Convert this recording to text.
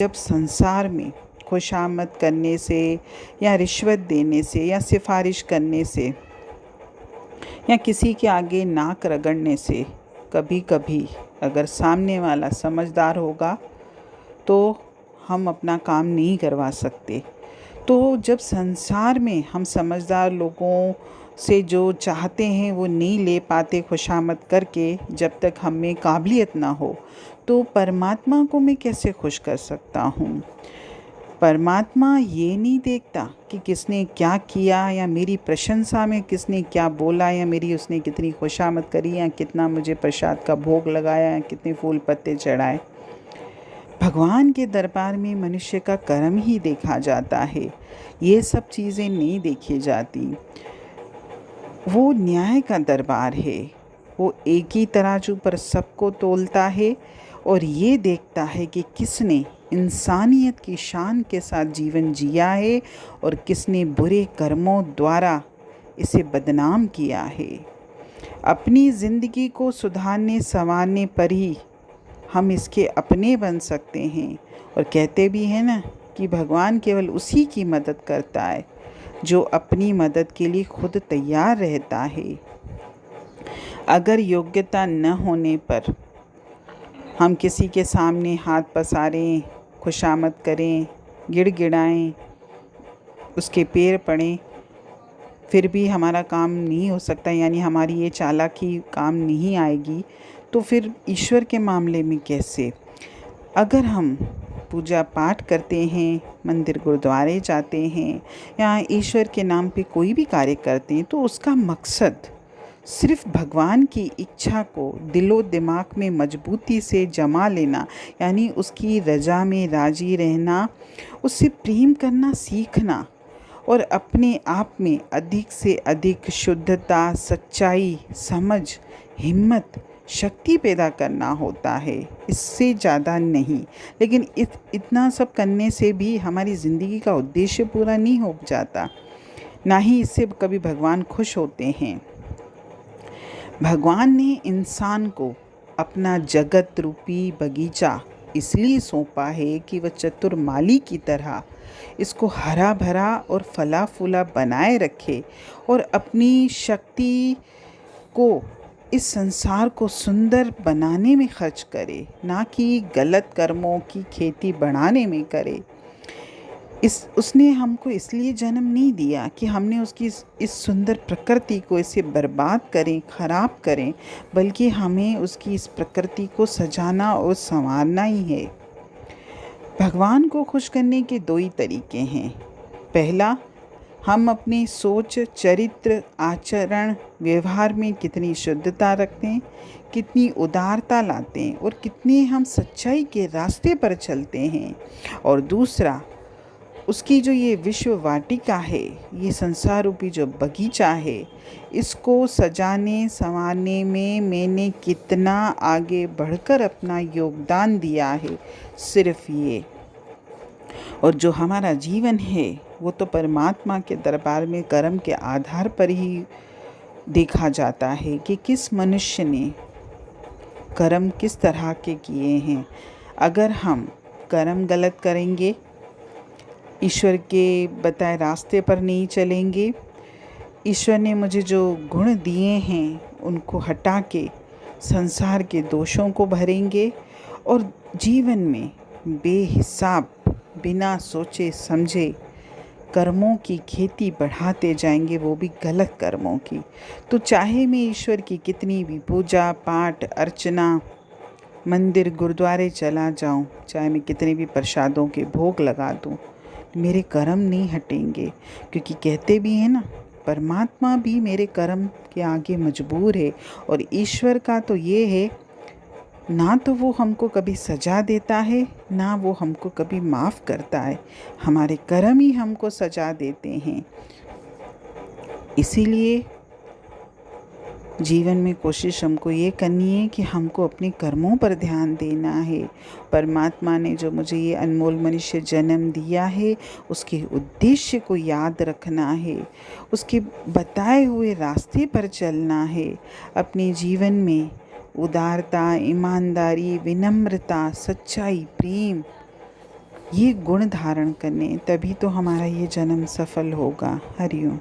जब संसार में खुशामद करने से या रिश्वत देने से या सिफारिश करने से या किसी के आगे नाक रगड़ने से कभी कभी अगर सामने वाला समझदार होगा तो हम अपना काम नहीं करवा सकते। तो जब संसार में हम समझदार लोगों से जो चाहते हैं वो नहीं ले पाते खुशामद करके, जब तक हम में काबिलियत ना हो, तो परमात्मा को मैं कैसे खुश कर सकता हूँ। परमात्मा ये नहीं देखता कि किसने क्या किया या मेरी प्रशंसा में किसने क्या बोला या मेरी उसने कितनी खुशामद करी या कितना मुझे प्रसाद का भोग लगाया या कितने फूल पत्ते चढ़ाए। भगवान के दरबार में मनुष्य का कर्म ही देखा जाता है, ये सब चीज़ें नहीं देखी जाती। वो न्याय का दरबार है, वो एक ही तराजू पर सबको तोलता है और ये देखता है कि किसने इंसानियत की शान के साथ जीवन जिया है और किसने बुरे कर्मों द्वारा इसे बदनाम किया है। अपनी ज़िंदगी को सुधारने संवारने पर ही हम इसके अपने बन सकते हैं। और कहते भी हैं ना कि भगवान केवल उसी की मदद करता है जो अपनी मदद के लिए खुद तैयार रहता है। अगर योग्यता न होने पर हम किसी के सामने हाथ पसारें, खुशामद करें, गिड़गिड़ाएं, उसके पैर पड़ें, फिर भी हमारा काम नहीं हो सकता, यानी हमारी ये चालाकी काम नहीं आएगी, तो फिर ईश्वर के मामले में कैसे। अगर हम पूजा पाठ करते हैं, मंदिर गुरुद्वारे जाते हैं या ईश्वर के नाम पे कोई भी कार्य करते हैं, तो उसका मकसद सिर्फ भगवान की इच्छा को दिलो दिमाग में मजबूती से जमा लेना, यानी उसकी रजा में राजी रहना, उससे प्रेम करना सीखना और अपने आप में अधिक से अधिक शुद्धता, सच्चाई, समझ, हिम्मत, शक्ति पैदा करना होता है, इससे ज़्यादा नहीं। लेकिन इतना सब करने से भी हमारी ज़िंदगी का उद्देश्य पूरा नहीं हो जाता, ना ही इससे कभी भगवान खुश होते हैं। भगवान ने इंसान को अपना जगत रूपी बगीचा इसलिए सौंपा है कि वह चतुर माली की तरह इसको हरा भरा और फला फूला बनाए रखे और अपनी शक्ति को इस संसार को सुंदर बनाने में खर्च करे, ना कि गलत कर्मों की खेती बढ़ाने में करे। उसने हमको इसलिए जन्म नहीं दिया कि हमने उसकी इस सुंदर प्रकृति को इसे बर्बाद करें, ख़राब करें, बल्कि हमें उसकी इस प्रकृति को सजाना और संवारना ही है। भगवान को खुश करने के दो ही तरीके हैं। पहला, हम अपनी सोच, चरित्र, आचरण, व्यवहार में कितनी शुद्धता रखते हैं, कितनी उदारता लाते हैं और कितने हम सच्चाई के रास्ते पर चलते हैं। और दूसरा, उसकी जो ये विश्व वाटिका है, ये संसार रूपी जो बगीचा है, इसको सजाने संवारने में मैंने कितना आगे बढ़कर अपना योगदान दिया है, सिर्फ ये। और जो हमारा जीवन है वो तो परमात्मा के दरबार में कर्म के आधार पर ही देखा जाता है कि किस मनुष्य ने कर्म किस तरह के किए हैं। अगर हम कर्म गलत करेंगे, ईश्वर के बताए रास्ते पर नहीं चलेंगे, ईश्वर ने मुझे जो गुण दिए हैं उनको हटा के संसार के दोषों को भरेंगे और जीवन में बेहिसाब बिना सोचे समझे कर्मों की खेती बढ़ाते जाएंगे, वो भी गलत कर्मों की। तो चाहे मैं ईश्वर की कितनी भी पूजा पाठ अर्चना, मंदिर गुरुद्वारे चला जाऊं, चाहे मैं कितने भी प्रसादों के भोग लगा दूं, मेरे कर्म नहीं हटेंगे। क्योंकि कहते भी हैं ना, परमात्मा भी मेरे कर्म के आगे मजबूर है। और ईश्वर का तो ये है, ना तो वो हमको कभी सजा देता है, ना वो हमको कभी माफ़ करता है, हमारे कर्म ही हमको सजा देते हैं। इसीलिए जीवन में कोशिश हमको ये करनी है कि हमको अपने कर्मों पर ध्यान देना है। परमात्मा ने जो मुझे ये अनमोल मनुष्य जन्म दिया है, उसके उद्देश्य को याद रखना है, उसके बताए हुए रास्ते पर चलना है। अपने जीवन में उदारता, ईमानदारी, विनम्रता, सच्चाई, प्रेम ये गुण धारण करने, तभी तो हमारा ये जन्म सफल होगा। हरिओम।